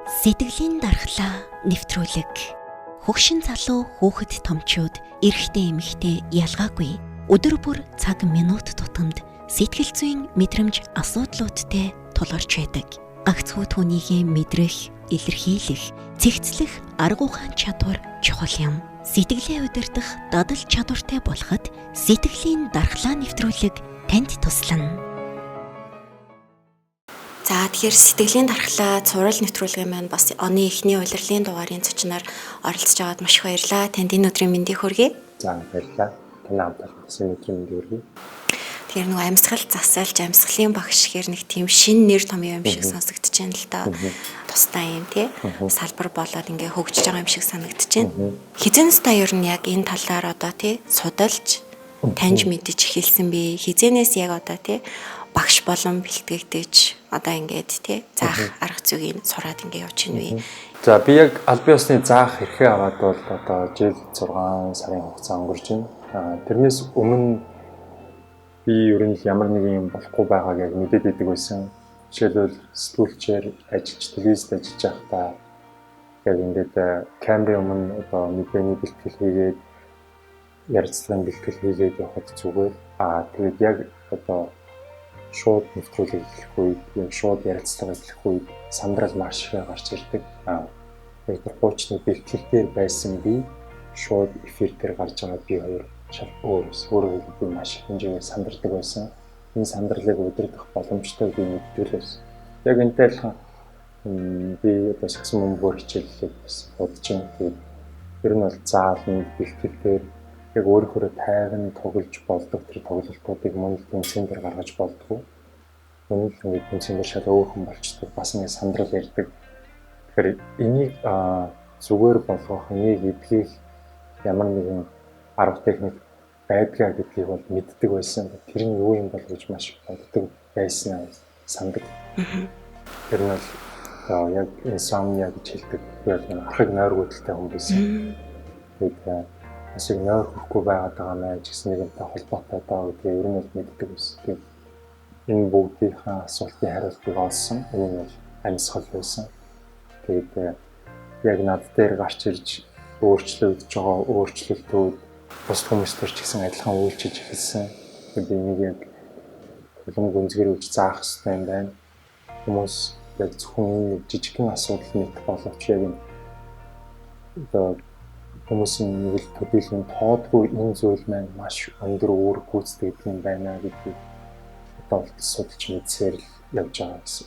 Сэтгэлийн дархлаа нэвтрүүлэг. Хөгшин залуу хүүхэд томчууд эрэгтэй эмэгтэй ялгаагүй өдөр бүр цаг минут тутамд сэтгэл зүйн мэдрэмж асуудлуудтай тулгарч байдаг. Гагцхүү түүнийгээ мэдрэх, илэрхийлэх, цэгцлэх арга ухаан чадвар чухал юм. Сэтгэлээ удирдах дадал чадвартай болоход сэтгэлийн дархлаа нэвтрүүлэг танд туслана. За тэгэхээр сэтгэлийн дархлаа цуврал нэвтрүүлгийн маань бас оны эхний улирлын дугаарын зочноор оролцож байгаад маш их баярлалаа. Танд энэ өдрийн мэндийг хүргэе. За баярлалаа. Таны хамтлагаас энэ өдрийн мэндийг хүргэе. Тэгэхээр нөгөө амьсгал засалж амьсгалын багш гэхэр нэг тийм шин нэр том юм шиг сонсогдож байна л да. Тусдаа юм тий. Салбар болоод ингээ хөгжиж байгаа юм шиг санагдаж байна. Хизэнээс та ер нь яг энэ талаар одоо тий судалж таньж мэдэж эхэлсэн бэ? Хизэнээс яг одоо тий багш болон бэлтгэгдэж одоо ингээд тий заах арга зүйн сураад ингээд явж байна вэ. За би яг аль бие усны заах хэрхээ аваад бол одоо жил 6 сарын хугацаа өнгөрч байна. Тэрнээс өмнө би ер нь ямар нэг юм болохгүй байгааг яг мэдээд идэг байсан. Жишээлбэл сэтгүүлчээр ажиллаж телевизэд ажиллаж байхдаа яг ингээд камерын өмнө одоо мэдээний бэлтгэл хийгээд ярилцлагын бэлтгэл хийгээд явахад зүгээр. Тэгээд яг одоо шууд нэвтрүүлэг хийх үед, яг шууд ярилцлага хийх үед сандрал маш их гарч ирдэг. Яг тэр хуучны бэлтгэл дээр байсан би шууд эфир дээр гарч байгаа би хоёр шал өөрөө би маш их хэмжээгээр сандардаг байсан. Энэ сандралыг удирдах боломжтой би мэддэгээс. Яг энэтэй адилхан би одоо сагсан мөнгөөр хичээллээд бас бодож байна. Тэгээд ер нь бол зааланд бэлтгэл дээр яг өөрөөрөө тайван тоглож болдог тэр тоглолтуудыг мөн л тэмцээн дээр гаргаж болдгоо. Мөн л ингэ тэмцээн дээр шал өөр хүн болчдөг. Бас ингэ сандрал ярьдаг. Тэгэхээр энийг зүгээр болгох, энийг эдгэх ямар нэгэн арга техник байдгаа гэдгийг бол мэддэг байсан. Тэр нь юу юм бол гэж маш боддог байсан сандаг. Тэр нь бол яг инсомниа гэж хэлдэг. Архаг нойр гүйдэлтэй хүн байсан. Тэгээд асыг нойр хүрхгүй байгаад байгаа мэй гэсэн нэгэнтэй холбоотой даа гэдгийг ер нь бол мэддэг байсан. Тэгээд энэ бүгдийнхээ асуултын хариултыг олсон. Энэ нь бол амьсгал байсан. Тэгээд яг над дээр гарч ирж өөрчлөгдөж байгаа өөрчлөлтүүд бус хүмүүстэр ч гэсэн адилхан үйлчилж эхэлсэн. Тэгээд энийг яг улам гүнзгийрүүлж заах хэрэгтэй юм байна. Хүмүүс яг зөвхөн энэ жижигхэн асуудал мэдэх боловч яг одоо хүмүүсийн нэг л төдийлөн тоодгүй энэ зүйл маань маш өндөр үүрэг гүйцэтгэдэг юм байна гэдгийг одоо судалж мэдсээр л явж байгаа гэсэн.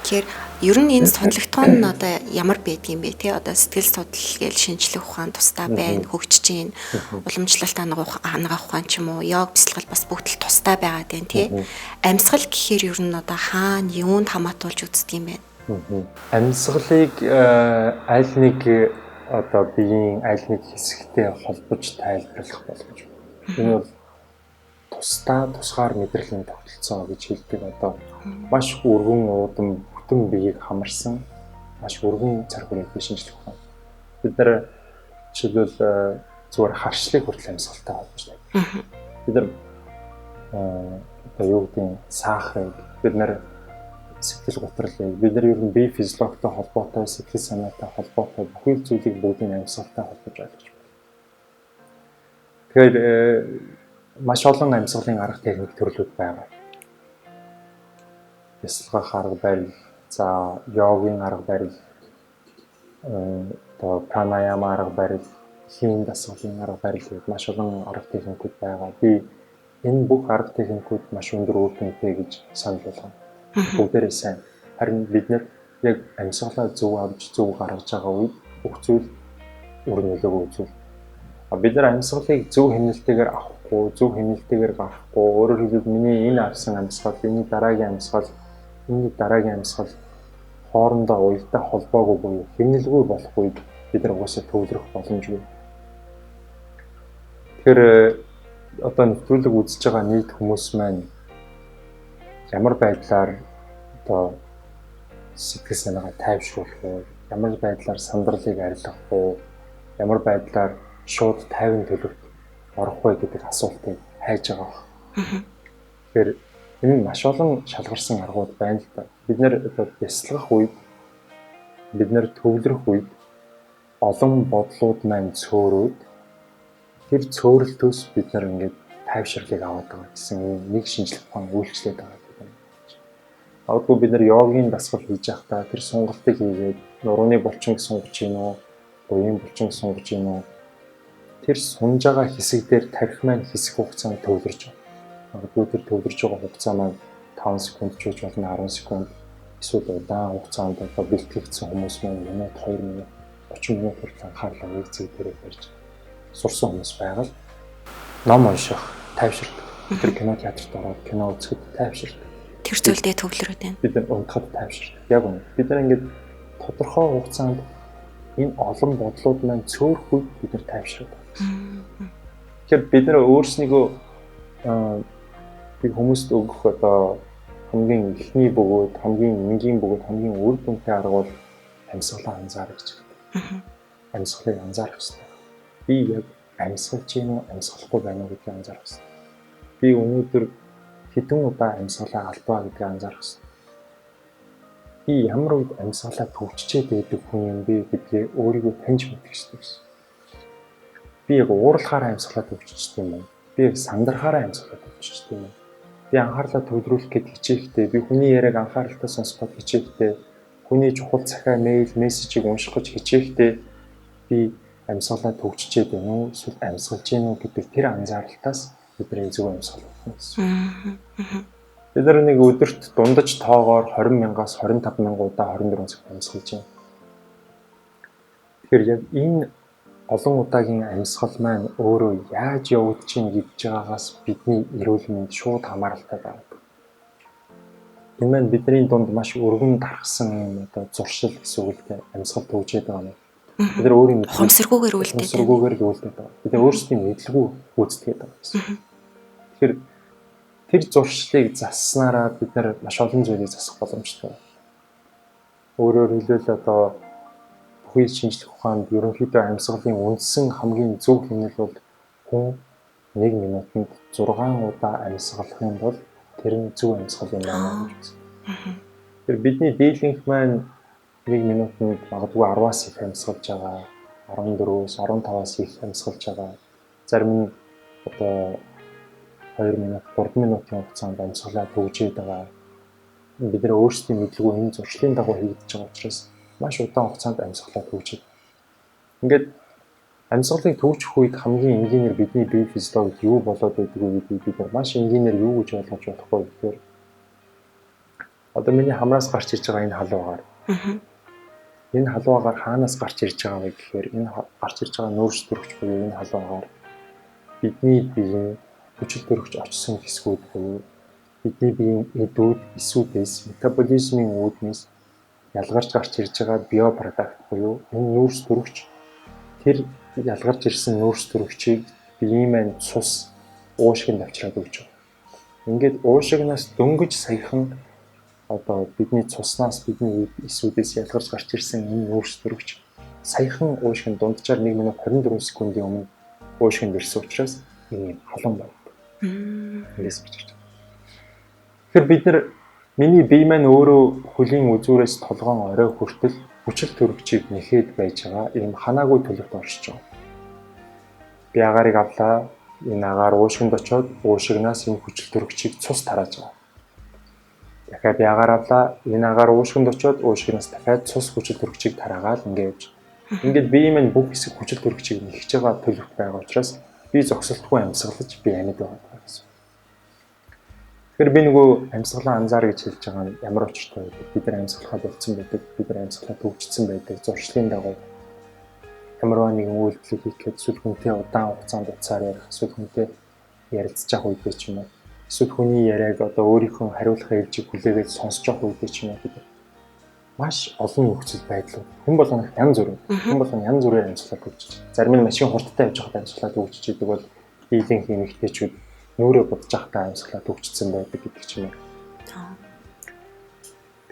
Тэгэхээр ер нь энэ судалгатон нь одоо ямар байдгийм бэ те одоо сэтгэл судлал гээл шинжлэх ухаан тусдаа байна хөгжиж гин уламжлалт хангаах ухаан ч юм уу йог бясалгал бас бүгд л тусдаа байгаад байна те амьсгал гэхээр ер нь одоо хаана юунд хамаатуулж үздэг юм бэ? Амьсгалыг аль нэг одоо биеийн аль нэг хэсэгтэй холбож тайлбарлах боломж. Энэ бол тусгаар мэдрэлийн тогтолцоо гэж хэлдэг. Одоо маш өргөн уудам бүтэн биеийг хамарсан маш өргөн цар хүрээний шинжлэх ухаан. Бид нар жишээлбэл зүгээр харшлыг хүртэл амьсгалтай холбож байна. Бид нар одоо юу гэдэг сахарыг бид нар сэтгэл готрлыг бид нар ер нь бие физиологтой холбоотой сэтгэл санаатай холбоотой бүхэл зүйлийг бүгдийг амьсгалтай холбож ойлгож байна. Тэгэхээр маш олон амьсгалын арга техник төрлүүд байгаа. Бясалгах арга барил, за йогийн арга барил, одоо пранаяма арга барил, хийн дасгалын арга барил гэдэг маш олон арга техникүүд байгаа. Би энэ бүх арга техникүүд маш өндөр үр дүнтэй гэж санал болгоно. Бүгдээрээ сайн. Харин бид нэр яг амьсгалаа зөв авч зөв гаргаж байгаа үед бүх зүйл өөр нөлөөгөө үзүүл. Бид нар амьсгалыг зөв хэмнэлтэйгээр авахгүй, зөв хэмнэлтэйгээр гаргахгүй, өөрөөр хэлбэл миний энэ авсан амьсгал, энэ дараагийн амьсгал хоорондоо уялдаа холбоогүй буюу хэмнэлгүй болох үед бид нар угаасаа төвлөрөх боломжгүй. Тэгэхээр одоо нэвтрүүлэг үзэж байгаа нийт хүмүүс маань ямар байдлаар одоо сэтгэл санаагаа тайвшруулах вэ? Ямар байдлаар сандралыг арилгах вэ? Ямар байдлаар шууд тайван төлөвт орох вэ гэдэг асуултыг хайж байгаа. Тэгэхээр энэ маш олон шалгарсан аргууд байна л да. Бид нэр одоо бясалгах үед бид нэр төвлөрөх үед олон бодлууд маань цөөрөөд тэр цөөрөлтөөс бид нар ингээд тайвширлыг аваад байгаа гэсэн нэг шинжлэх ухаан үйлчлээд байгаа гэдэг юм. Магадгүй бид нар йогийн дасгал хийж байхдаа тэр сунгалтыг хийгээд нурууны булчинг сунгаж гин үү, буян булчинг сунгаж гин үү. Тэр сунж байгаа хэсэг дээр тарих маань хэсэг хугацаанд төвлөрж байгаа. Магадгүй тэр төвлөрж байгаа хугацаа маань 5 секунд ч үж болно 10 секунд эсвэл удаан хугацаанд одоо бэлтгэгдсэн хүмүүс маань минут 2 минут 30 минут хүртэл анхаарлаа нэг зэг дээр барьж сурсан хүмүүс байгаад ном унших тайвширдаг. Тэр кино театрт ороод кино үзэхэд тайвширдаг. Тэр зүйлдээ төвлөрөөд байна. Бид нар унтахад тайвширдаг. Яг үнэ. Бид нар ингээд тодорхой хугацаанд энэ олон бодлууд маань цөөрөх үед бид нар тайвширдаг. Тэгэхээр бид нар өөрснийгөө би хүмүүст өгөх одоо хамгийн ихний бөгөөд, хамгийн энгийн бөгөөд, хамгийн үр дүнтэй арга бол амьсгалаа анзаарах гэж байна. Амьсгалыг анзаарах хэрэгтэй. Би яг амьсгалж гин үү, амьсгалахгүй байна уу гэдгийг анзаарах хэрэгтэй. Би өнөөдөр хэдэн удаа амьсгалаа алдваа гэдгийг анзаарах хэрэгтэй. Би ямар үед амьсгалаа төвччээд байдаг хүн юм бэ гэдгийг өөрийгөө таньж мэдэх хэрэгтэй гэсэн. Би яг уурлахаараа амьсгалаа төвччихсэн юм уу? Би яг сандрахаараа амьсгалаа төвччихсэн юм уу? Би анхаарлаа төвлөрүүлэх гэж хичээхдээ, би хүний яриаг анхааралтай сонсоход хичээхдээ, хүний чухал захиа, мэйл, мессежийг унших гэж хичээхдээ би амьсгалаа төвччээд байна уу? Эсвэл амьсгалж гин үү гэдэг тэр анзааралтаас бидний зөв амьсгал болно гэсэн. Бид нар нэг өдөрт дундаж тоогоор 20,000-аас 25,000 удаа 24 цаг амьсгалж байна. Тэгэхээр яг энэ олон удаагийн амьсгал маань өөрөө яаж явагдаж чинь гэж байгаагаас бидний эрүүл мэнд шууд хамааралтай байдаг. Энэ маань бидний дунд маш өргөн дарахсан юм одоо зуршил гэсэн үгтэй амьсгал төвжээд байгаа юм. Бид нар өөрийн Хомсргүйгээр үлдээд байна. Хомсргүйгээр л үлдээд байгаа. Бид нар өөрсдийн мэдлгүй гүйцэтгээд байгаа гэсэн. Тэгэхээр тэр зуршлыг засснараа бид нар маш олон зүйлийг засах боломжтой. Өөрөөр хэлбэл одоо бүхий шинжлэх ухаанд ерөнхийдөө амьсгалын үндсэн хамгийн зөв хэмнэл бол хүн 1 минутанд 6 удаа амьсгалах юм бол тэр нь зөв амьсгал юм байна гэж байна. Тэр бидний дийлэнх маань 1 минутанд магадгүй 10-аас их амьсгалж байгаа, 14-өөс 15-аас их амьсгалж байгаа. Зарим нь одоо 2 минут, 3 минутын хугацаанд амьсгалаа төвжээд байгаа. Бид нэр өөрсдийн мэдлгүй энэ зуршлын дагуу хийгдэж байгаа учраас маш удаан хугацаанд амьсгалаа төвжиж. Ингээд амьсгалыг төвжих үед хамгийн энгийнээр бидний бие физиологид юу болоод байдаг вэ гэдгийг бид нар маш энгийнээр юу гэж ойлгож болохгүй гэхээр одоо миний хамраас гарч ирж байгаа энэ халуугаар. Энэ халуугаар хаанаас гарч ирж байгаа вэ гэхээр энэ гарч ирж байгаа нөөц төрөгч буюу энэ халуугаар бидний биеийн хүчил төрөгч очсон хэсгүүд буюу бидний биеийн эдүүд, эсүүдээс метаболизмын үүднээс ялгарч гарч ирж байгаа биопродукт буюу энэ нөөц төрөгч тэр ялгарч ирсэн нөөц төрөгчийг биеийн маань цус уушгинд авчираад өгч байгаа. Ингээд уушгинаас дөнгөж саяхан одоо бидний цуснаас бидний эсүүдээс ялгарч гарч ирсэн энэ нөөц төрөгч саяхан уушгинд дунджаар 1 минут 24 секундын өмнө уушгинд ирсэн учраас энэ халуун байна. Ингээс гэж байна. Тэгэхээр бид нар миний бие маань өөрөө хөлийн үзүүрээс толгоон орой хүртэл хүчил төрөгчийг нэхэд байж байгаа ийм ханаагүй төлөвт оршиж байгаа. Би агаарыг авлаа, энэ агаар уушгинд очоод уушгинаас энэ хүчил төрөгчийг цус тарааж байгаа. Дахиад би агаар авлаа, энэ агаар уушгинд очоод уушгинаас дахиад цус хүчил төрөгчийг тараагаад ингээд ингээд бие маань бүх хэсэг хүчил төрөгчийг нэхэж байгаа төлөвт байгаа учраас би зогсолтгүй амьсгалж би амьд байгаа гэсэн. Тэгэхээр би нөгөө амьсгалаа анзаар гэж хэлж байгаа нь ямар учиртай вэ? Бид нар амьсгалаа болцсон байдаг, бид нар амьсгалаа төвчсөн байдаг, зуршлын дагуу ямар нэгэн үйлдэл хийхэд эсвэл хүнтэй удаан хугацаанд уцаар ярих, эсвэл хүнтэй ярилцж явах үед ч юм уу, эсвэл хүний яриаг одоо өөрийнхөө хариулах ээлжийг хүлээгээд сонсож явах үед ч юм уу бид маш олон нөхцөл байдал. Хүн болгоно янз бүр. Хүн болгоно янз бүрээр амьсгалаа төвчж. Зарим нь машин хурдтай явж байхад амьсгалаа төвчж идэг бол дийлэнх эмэгтэйчүүд нүүрээ бодож байхдаа амьсгалаа төвчсөн байдаг гэдэг ч юм уу.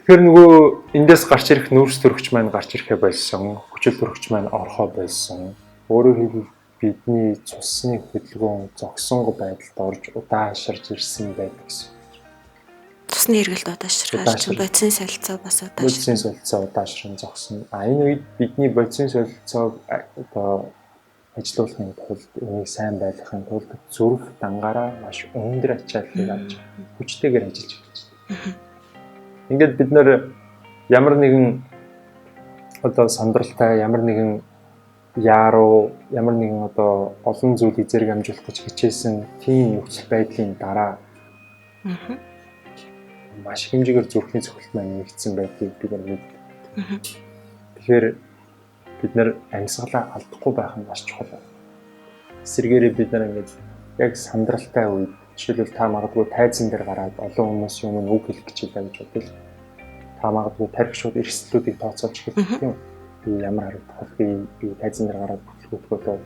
Тэгэхээр нөгөө эндээс гарч ирэх нүүрс төрөгч маань гарч ирэхэ болсон, хүчил төрөгч маань орхоо болсон. Өөрөөр хэлбэл бидний цусны хөдөлгөөн зогсонго байдалд орж удааширж ирсэн байдаг гэсэн. Цусны эргэлт удаашрахаар чинь бодисын солилцоо бас бодисын солилцоо удаашран зогсно. Энэ үед бидний бодисын солилцоог одоо ажилуулахын тулд энийг сайн байлгахын тулд зүрх дангаараа маш өндөр ачааллыг авч хүчтэйгээр ажиллаж байна. Ингээд бид нэр ямар нэгэн одоо сандралтай, ямар нэгэн яруу, ямар нэгэн одоо олон зүйлийг зэрэг амжуулах гэж хичээсэн тийм нөхцөл байдлын дараа маш хэмжээгээр зүрхний цохилт маань нэгдсэн байдгийг бид мэддэг. Тэгэхээр бид нэр амьсгалаа алдахгүй байх нь маш чухал. Эсвэргээрээ бид нар ингэж яг сандралтай үед жишээлбэл та магадгүй тайзан дээр гараад олон хүмүүсийн өмнө үг хэлэх гэж байгаа гэж бодъё. Та магадгүй тарих шууд эрсдлүүдийг тооцоолж хэлэх юм. Би ямар харагдах вэ? Би тайзан дээр гараад бүтлгүүтгөө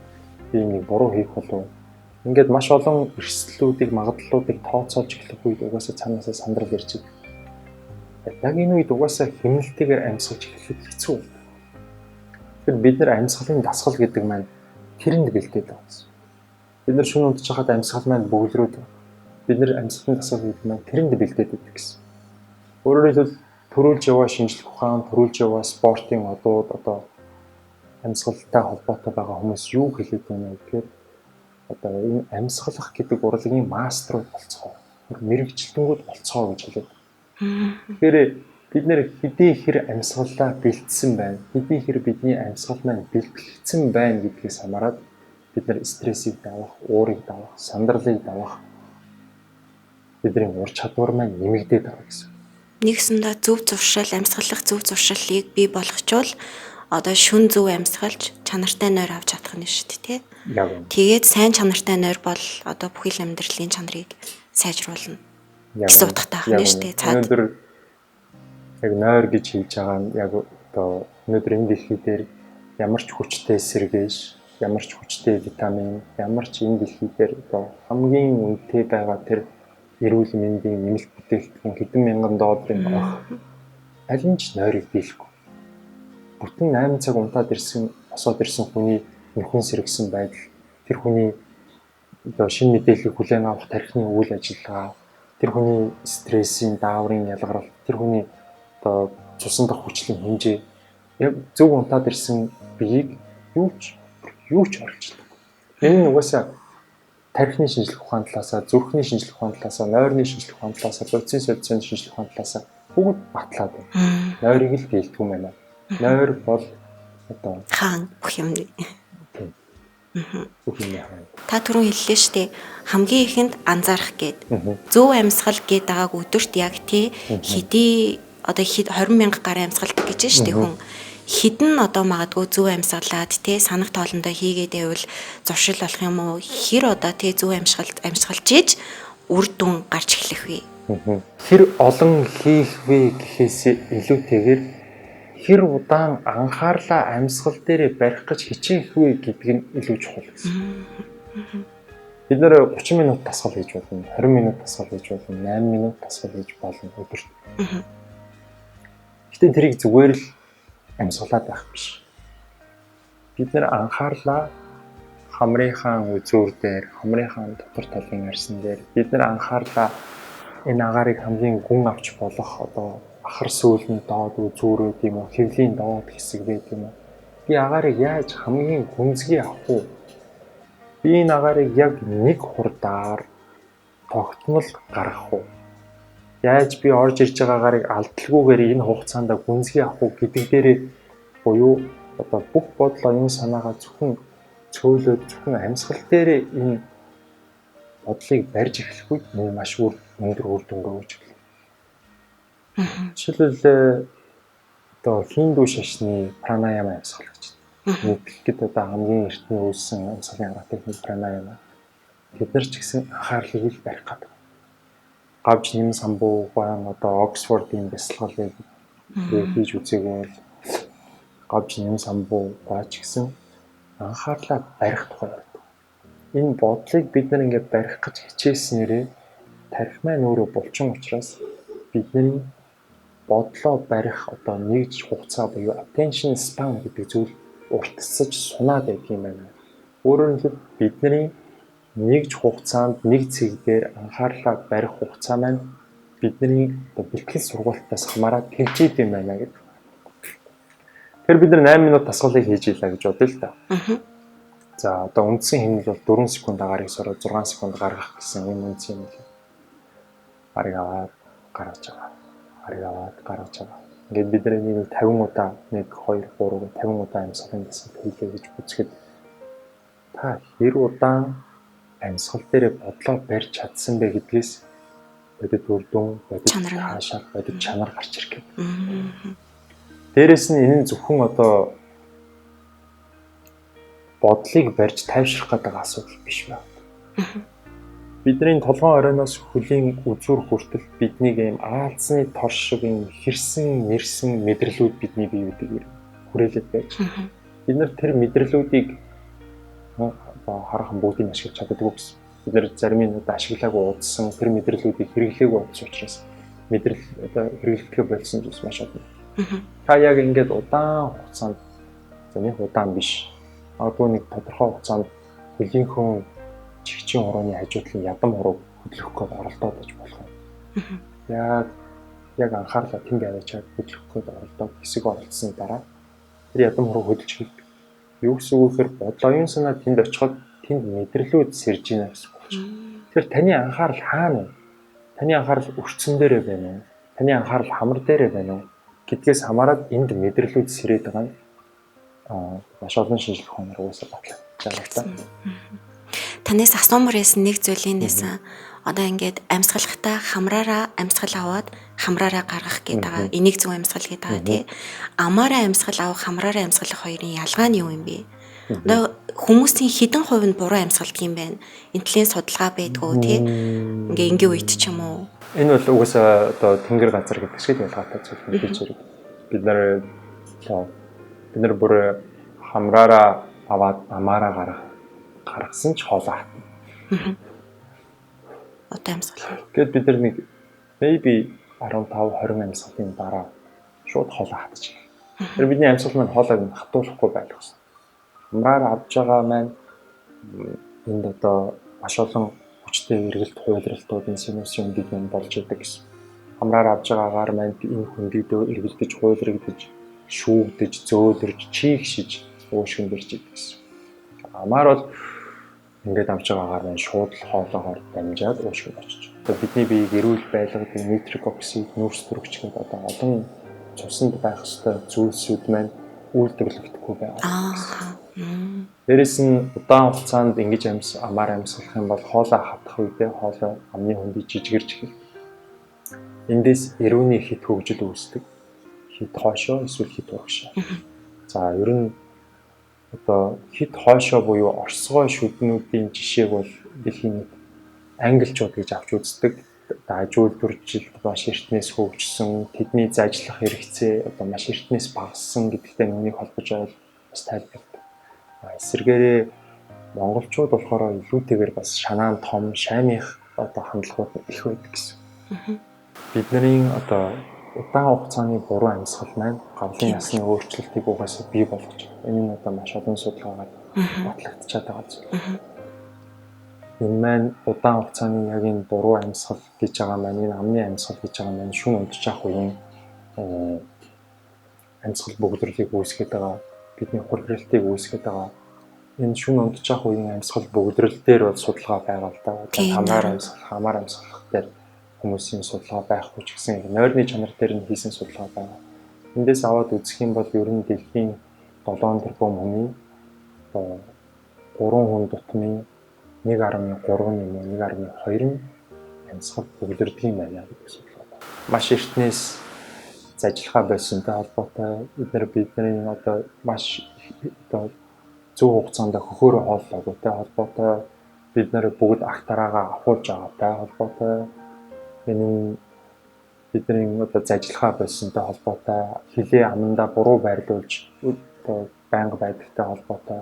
би нэг буруу хийх болов. Ингээд маш олон эрсдлүүдийг, магадлалуудыг тооцоолж эхлэх үед угаасаа цаанаасаа сандрал ирж байгаа. Яг энэ үед угаасаа хэмнэлтэйгээр амьсгалж эхлэхэд хэцүү. Тэгэхээр бид нар амьсгалын дасгал гэдэг маань тэрэнд бэлдээд байгаа юм. Бид нар шөнө унтж хахад амьсгал маань бөглөрөөд бид нар амьсгалын дасгал гэдэг маань тэрэнд бэлдээд байдаг гэсэн. Өөрөөр хэлбэл төрүүлж яваа шинжлэх ухаан, төрүүлж яваа спортын одууд одоо амьсгалтай холбоотой байгаа хүмүүс юу хэлээд байна вэ гэхээр одоо энэ амьсгалах гэдэг урлагийн маструуд болцгоо. Мэргэжилтэнгүүд болцгоо гэж хэлээд. Тэгэхээр бид нэр хэдий хэр амьсгалаа бэлдсэн байна, хэдий хэр бидний амьсгал маань бэлтгэгдсэн байна гэдгээс хамаарат бид нар стрессийг давах, уурыг давах, сандралыг давах бидний ур чадвар маань нэмэгдээд байгаа гэсэн. Нэгсэндээ зөв зуршил, амьсгалах зөв зуршилыг бий болгочвол одоо шүн зөв амьсгалж чанартай нойр авч чадах нь шүү дээ, тий? Яг. Тэгээд сайн чанартай нойр бол одоо бүхэл амьдралын чанарыг сайжруулна. Гэсэн утгатай байна шүү дээ. Цаад. Өнөөдөр яг нойр гэж хэлж байгаа нь яг одоо өнөөдөр энэ дэлхий дээр ямар ч хүчтэй сэргээж, ямар ч хүчтэй витамин, ямар ч энэ дэлхий дээр одоо хамгийн үнэтэй байгаа тэр эрүүл мэндийн нэмэлт бүтээгдэхүүн хэдэн мянган долларын авах аль нь ч нойрыг дийлэхгүй. Бүтэн 8 цаг унтаад ирсэн, босоод ирсэн хүний нөхөн сэргсэн байдал, тэр хүний одоо шинэ мэдээллийг хүлээн авах тархины үйл ажиллагаа, тэр хүний стрессийн, дааврын ялгарал, тэр хүний одоо цусан дах хүчлийн хэмжээ яг зөв унтаад ирсэн биеийг юу ч орлждаг. Энэ нь угаасаа тархины шинжлэх ухааны талаасаа, зүрхний шинжлэх ухааны талаасаа, нойрны шинжлэх ухааны талаасаа, бодисын солилцооны шинжлэх ухааны талаасаа бүгд батлаад байна. Нойрыг л дийлдэг юм байна. Нойр бол одоо хаан бүх юм. бүх юм яа. Та түрүүн хэллээ шүү дээ. Хамгийн ихэнд анзаарах гээд зөв амьсгал гээд байгааг өдөрт яг тий хэдий одоо 20,000 гаруй амьсгалдаг гэж шүү дээ хүн. Хідэн одоо магадгүй зөв амьсгалаад тий санах тоолондоо хийгээд байвал зуршил болох юм уу? Хэр одоо тий зөв амьсгалж ийж үр дүн гарч эхлэх вэ? Хэр олон хийх вэ гэхээс илүүтэйгээр хэр удаан анхаарлаа амьсгал дээрээ барих гэж хичээх вэ гэдэг нь илүү чухал гэсэн. Бид нэр 30 минут дасгал хийж болно, 20 минут дасгал хийж болно, 8 минут дасгал хийж болно өдөрт. Гэтэ тэрийг зүгээр л амьсгалаад байх биш. Бид нэр анхаарлаа хамрынхаа үзүүр дээр, хамрынхаа дотор талын арьсан дээр бид нэр анхаарлаа энэ агаарыг хамгийн гүн авч болох одоо ахар сүүлний доод үзүүрөө тийм үү, хэвлийн доод хэсэг вэ тийм үү. Би агаарыг яаж хамгийн гүнзгий авах вэ? Би энэ агаарыг яг нэг хурдаар тогтмол гаргах уу? Яаж би орж ирж байгаа агаарыг алдалгүйгээр энэ хугацаанд гүнзгий авах уу гэдэг дээрээ буюу одоо бүх бодлоо энэ санаагаа зөвхөн цөөлөд зөвхөн амьсгал дээрээ энэ бодлыг барьж эхлэх үед мөн маш өндөр үр дүнгээ өгч эхэлнэ. Жишээлбэл одоо хинду шашны пранаяма амьсгал гэж байна. Нэгдэлэхэд одоо хамгийн эртний үйлсэн амьсгалын арга техник пранаяма. Бид нар ч гэсэн анхаарлыг л барих гэдэг. Гавж нэм самбуугаан одоо Оксфордын бясалгалыг хийж үзээгүй бол гавж нэм самбуугаа ч гэсэн анхаарлаа барих тухай байдаг. Энэ бодлыг бид нар ингээд барих гэж хичээснээрээ тарих маань өөрөө булчин учраас бидний бодлоо барих одоо нэгж хугацаа буюу attention span гэдэг зүйл уртсаж сунаад байдаг юм байна. Өөрөөр хэлбэл бидний нэгж хугацаанд нэг цэг дээр анхаарлаа барих хугацаа маань бидний одоо бэлтгэл сургуультаас хамаарат хийж идэм байна гэдэг. Тэгэхээр бид нар 8 минут дасгалыг хийж ийлээ гэж бодъё л да. За одоо үндсэн хэмнэл бол 4 секунд гарыг сороо 6 секунд гаргах гэсэн юм үндсэн юм л. Гарыг аваад гаргаж байгаа. Гарыг аваад гаргаж байгаа. Ингээд бид нар энийг 50 удаа 1 2 3 50 удаа амьсгалын дасгал хийлээ гэж үзэхэд та хэр удаан амьсгал дээр бодлоо барьж чадсан бэ гэдгээс бодит үр дүн, бодит хаашаа, бодит чанар гарч ирэх. Дээрээс нь энэ зөвхөн одоо бодлыг барьж тайвшрах гэдэг асуудал биш байна. Бидний толгойн оройноос хөлийн үзүүр хүртэл биднийг ийм аалзны тор шиг ийм хэрсэн, нэрсэн мэдрэлүүд бидний бие биедэг хүрээлээд байж. Бид нар тэр мэдрэлүүдийг хараахан бүгдийг ашиглаж чаддаг гэсэн. Бид нар зарим нь одоо ашиглаагүй удсан тэр мэдрэлүүдийг хэрэглээгүй удсан учраас мэдрэл одоо хэрэглэхээ болсон зүйлс маш олон. Та яг ингээд удаан хугацаанд нэг удаан биш. Одоо нэг тодорхой хугацаанд хөлийнхөө чигчийн урууны хажуудлын ядам уруу хөдлөх гээд оролдоод байж болох юм. Яг анхаарлаа тэнд аваачаад хөдлөх гээд оролдоод хэсэг оролцсон дараа тэр ядам уруу хөдөлж хэлдэг. Юу гэсэн үг вэ? Бодлогийн санаа тэнд очиход тэнд мэдрэлүүд сэрж ийна гэсэн үг байна. Тэгэхээр таны анхаарал хаана вэ? Таны анхаарал өрцөн дээрээ байна уу? Таны анхаарал хамар дээрээ байна уу? Гэдгээс хамаарат энд мэдрэлүүд сэрээд байгаа нь маш олон шинжлэх ухаанаар уусаа батлагдсан. Танаас асуумар байсан нэг зүйлийн дэсэн одоо ингээд амьсгалахтаа хамраараа амьсгал аваад хамраараа гаргах гэдэг байгаа. Энийг зөв амьсгал гэдэг байгаа тий. Амаараа амьсгал авах, хамраараа амьсгалах хоёрын ялгаа нь юу юм бэ? Одоо хүмүүсийн хэдэн хувь нь буруу амьсгалдаг юм байна. Энтлийн судалгаа байдгүй тий. Ингээ энгийн үед ч юм уу. Энэ бол угаасаа одоо тэнгэр газар гэдэг шиг ялгаатай зүйл мэдээж хэрэг. Бид нар бүр хамраараа аваад амаараа гаргасан ч хоолоо хатна. Одоо амьсгал. Гэт бид нар нэг maybe 15-20 амьсгалын дараа шууд хоолоо хатчих. Тэр бидний амьсгал маань хоолойг хатуулахгүй байх гэсэн. Хамраар авж байгаа маань энд одоо маш олон хүчтэй эргэлт хуйлралтуудын синусийн юм болж идэг гэсэн. Хамраар авж байгаагаар маань энэ хүндэдөө эргэлдэж хуйлрагдаж, шүүгдэж, зөөлрж, чийгшиж уушгиндэрч идэг гэсэн. Амар бол ингээд авч байгаагаар маань шууд л хоолоогоор дамжаад уушгид очиж. Одоо бидний биеийг эрүүл байлгадаг нитрик оксид, нүүрс төрөгч гэдэг одоо олон цуснд байх ёстой зүйлсүүд маань үйлдвэрлэгдэхгүй байгаа. Дээрээс нь удаан хугацаанд ингэж амаар амьсгалах юм бол хоолоо хатах үедээ хоолой амны хөндий жижигэрч эхэлнэ. Эндээс эрүүний хит хөгжил үүсдэг. Хит хоошоо эсвэл хит урагшаа. За ер нь одоо хит хоошоо буюу орсгой шүднүүдийн жишээг бол дэлхийн англичууд гэж авч үздэг. Аж үйлдвэржилт маш эртнээс хөгжсөн, тэдний зажлах хэрэгцээ одоо маш эртнээс багассан гэдэгтэй нүунийг холбож байвал бас тайлбарладаг. Эсвэргээрээ монголчууд болохоор илүүтэйгээр бас шанаан том, шаймих одоо хандлагууд их байдаг гэсэн. Бидний одоо удаан хугацааны буруу амьсгал маань гавлын ясны өөрчлөлтийг угаасаа бий болгож байна. Энэ нь одоо маш олон судалгаагаар батлагдчихад байгаа зүйл. Энэ маань удаан хугацааны яг энэ буруу амьсгал гэж байгаа маань энэ амны амьсгал гэж байгаа маань шүн унтчих үеийн амьсгал бөгдрөлийг үүсгэж байгаа. Бидний хургралтыг үүсгэж байгаа. Энэ шүн унтчих үеийн амьсгал бөгдрөл дээр бол судалгаа байгаа л да. Хамаар амьсгал дээр хүмүүсийн судалгаа байхгүй ч гэсэн нойрны чанар дээр нь хийсэн судалгаа байна. Эндээс аваад үзэх юм бол ер нь дэлхийн 7 тэрбум хүний 3 хүн тутмын 1.3 юм уу 1.2 нь амьсгал бөгдрөдөг юм байна гэдэг судалгаа байна. Маш эртнээс зажлахаа байсантай холбоотой бидний одоо маш одоо зөв хугацаанд хөхөөрөө хооллоотой холбоотой бид нар бүгд ах тараагаа ахуулж байгаатай холбоотой энэ бидний одоо зажлахаа байсантай холбоотой хилээ амандаа буруу байрлуулж одоо байнга байдагтай холбоотой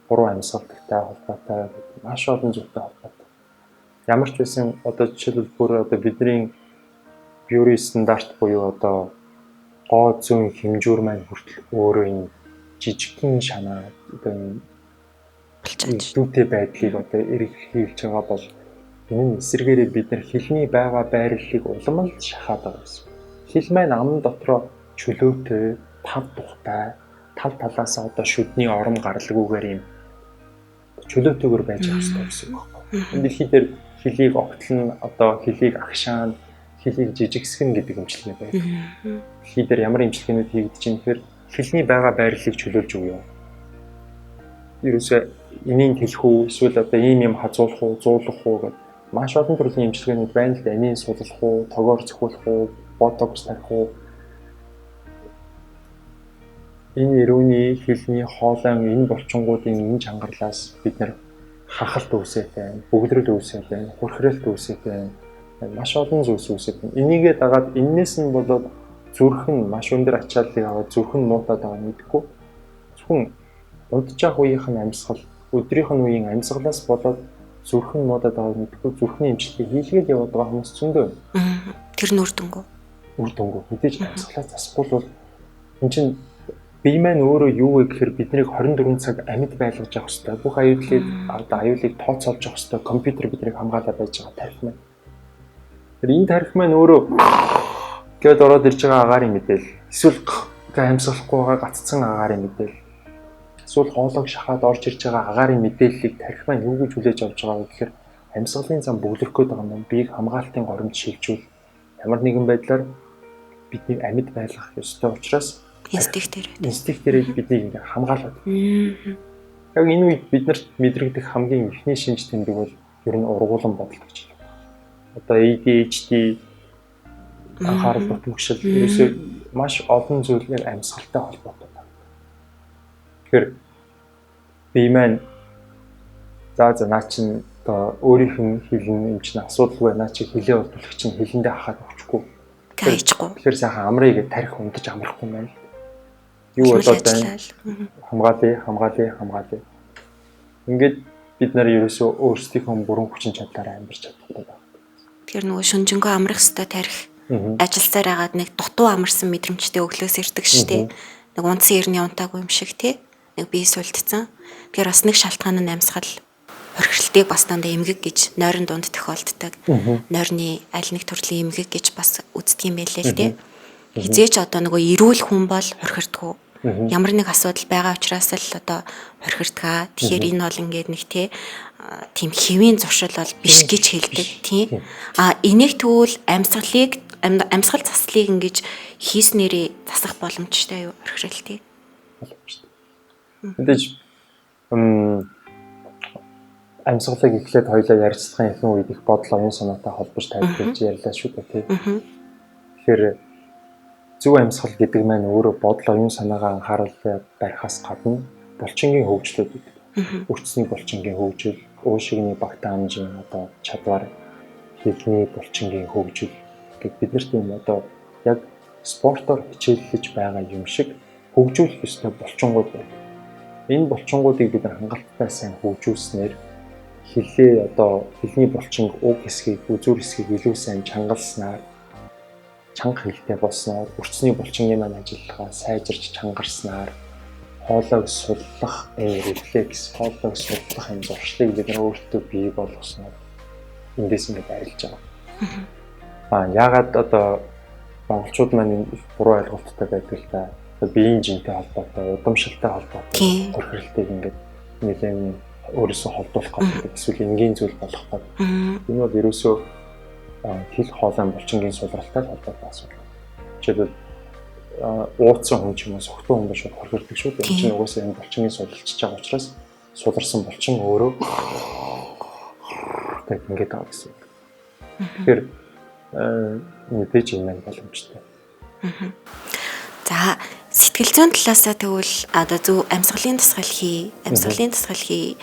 буруу амьсгалтай холбоотой маш олон зүйлтэй холбоотой. Ямар ч байсан одоо жишээлбэл бүр одоо бидний биорийн стандарт буюу одоо гоо зүүн хэмжүүр маань хүртэл өөрөө энэ жижигхэн шанаа одоо энэ илүүтэй байдлыг одоо эргэлхийлж байгаа бол Энэ нь эсэргээрээ бид нар хэлний байгаа байрлалыг улам л шахаад байгаа гэсэн. Хэл маань ам дотроо чөлөөтэй, тав тухтай, тал талаасаа одоо шүдний орон гаралгүйгээр юм чөлөөтэйгээр байж байгаа хэрэгтэй гэсэн үг байна. Энэ дэлхий дээр хэлийг огтлон одоо хэлийг агшаан, хэлийг жижигсгэн гэдэг имчилгээ байдаг. Дэлхий дээр ямар имчилгээнүүд хийгдэж байна гэхээр хэлний байгаа байрлалыг чөлөөлж өгөө. Ерөөсөө энийг хэлэх үү, эсвэл одоо ийм юм хазуулах уу, зуулах уу гэдэг маш олон төрлийн имчилгээнүүд байна л да. Энийг суулгах уу, тогоор цохиулах уу, ботокс тарих уу. Энэ эрүүний хэлний хоолойн энэ булчингуудын энэ чангарлаас бид нар хахалт үүсээд байна, бөглөрөл үүсээд байна, хурхиралт үүсээд байна. Маш олон зүйлс үүсээд байна. Энийгээ дагаад энээс нь болоод зүрх нь маш өндөр ачааллыг аваад зүрх нь муутаад байгаа мэдхгүй. Зөвхөн унтчих үеийнх нь амьсгал, өдрийнх нь үеийн амьсгалаас болоод зүрх нь муудаад байгааг мэдгүй зүрхний имчилгээ хийлгээд яваад байгаа хүмүүс зөндөө байна. Тэр нь үр дүнгөө мэдээж амьсгалаас засахгүй бол эн чинь бие маань өөрөө юу вэ гэхээр биднийг 24 цаг амьд байлгаж явах хэрэгтэй. Бүх аюулыг тооцоолж явах хэрэгтэй. Компьютер биднийг хамгаалаад байж байгаа тарих маань. Тэр энэ тарих маань өөрөө гээд ороод ирж байгаа агаарын мэдээлэл. Эсвэл амьсгалахгүй байгаа гаццсан агаарын мэдээлэл. Эсвэл хоолойг шахаад орж ирж байгаа агаарын мэдээллийг тарих маань юу гэж хүлээж авч байгаа вэ гэхээр амьсгалын зам бөглөх гээд байгаа юм. Биеийг хамгаалтын горимд шилжүүл ямар нэгэн байдлаар бидний амьд байлгах ёстой учраас инстинктээр биднийг ингээ хамгаалаад. Яг энэ үед биднэрт мэдрэгдэх хамгийн ихний шинж тэмдэг бол ер нь ургуулсан бодол гэж байна. Одоо ADHD анхаарал дутмагшил ерөөсөө маш олон зүйлээр амьсгалтай холбоотой. Тэгэхээр бие маань наа чинь одоо өөрийнх нь хэлэн юм чинь асуудалгүй наа чи хэлээ болдуулах чинь хэлэндээ хахаад өгчихгүй. Тэгэхээр сайхан амрыг тарих унтаж амрахгүй юм байна. Юу болоод байна? Хамгаалъя. Ингээд бид нар ерөөсөө өөрсдийнхөө бүрэн хүчин чадлаараа амьдарч чаддаг байна. Тэгэхээр нөгөө шүнжэнгөө амрах хэвээр тарих ажилсаар агаад нэг дутуу амарсан мэдрэмжтэй өглөөс ирдэг штеп. Нэг унтсан ерний унтаагүй юм шиг тий. Нэг бие сүлдцэн. Тэгэхээр бас нэг шалтгаан нь амьсгал хорхиролтыг бас дандаа эмгэг гэж нойрон дунд тохиолддог. Нойрны аль нэг төрлийн эмгэг гэж бас үздэг юм байлээ л тий. Хизээч одоо нөгөө эрүүл хүн бол хорхирдгоо. Ямар нэг асуудал байгаа учраас л одоо хорхирдгаа. Тэгэхээр энэ бол ингээд нэг тийм хэвийн зуршил бол биш гэж хэлдэг тий. Энийг тэгвэл амьсгал заслыг ингэж хийснээрээ засах боломжтой юу хорхиролтыг? Мэдээж амьсгалыг эхлээд хоёлаа ярилцлагын ихэнх үед их бодол оюун санаатай холбож тайлбарлаж ярьлаа шүү дээ тий. Тэгэхээр зөв амьсгал гэдэг маань өөрөө бодол оюун санаагаа анхаарал барихаас гадна булчингийн хөгжлүүд гэдэг. Өртсний булчингийн хөгжил, уушигны багтаа хамжийн одоо чадвар, хэлний булчингийн хөгжил гэх биднэрт юм одоо яг спортоор хичээллэж байгаа юм шиг хөгжүүлэх ёстой булчингууд байна. Энэ булчингуудыг бид хангалттай сайн хөгжүүлснээр хэлээ одоо хэлний булчин уг хэсгийг, үзүүр хэсгийг илүү сайн чангалснаар чанга хэлтэй болсноор өртсний булчингийн маань ажиллагаа сайжирч чангарснаар хоолойг суллах рефлекс, хоолойг суллах энэ зуршлыг бид нар өөртөө бий болгосноор эндээс ингээд арилж байгаа. Яагаад одоо монголчууд маань их буруу ойлголттой байдаг л да. Биеийн жинтэй холбоотой, удамшилтай холбоотой хорхиролтыг ингээд нэлээд өөрөөсөө холдуулах гэдэг эсвэл энгийн зүйл болгох гэдэг. Энэ бол ерөөсөө хэл хоолойн булчингийн сулралтай холбоотой асуудал. Жишээлбэл ууцсан хүн ч юм уу согтуу хүн биш хорхирдог шүү дээ. Энд чинь угаасаа энэ булчингийн сулралчж байгаа учраас суларсан булчин өөрөө тэг ингээд байгаа гэсэн. Тэгэхээр мэдээж юм байна боломжтой. За сэтгэл зүйн талаасаа тэгвэл одоо зөв амьсгалын дасгал хий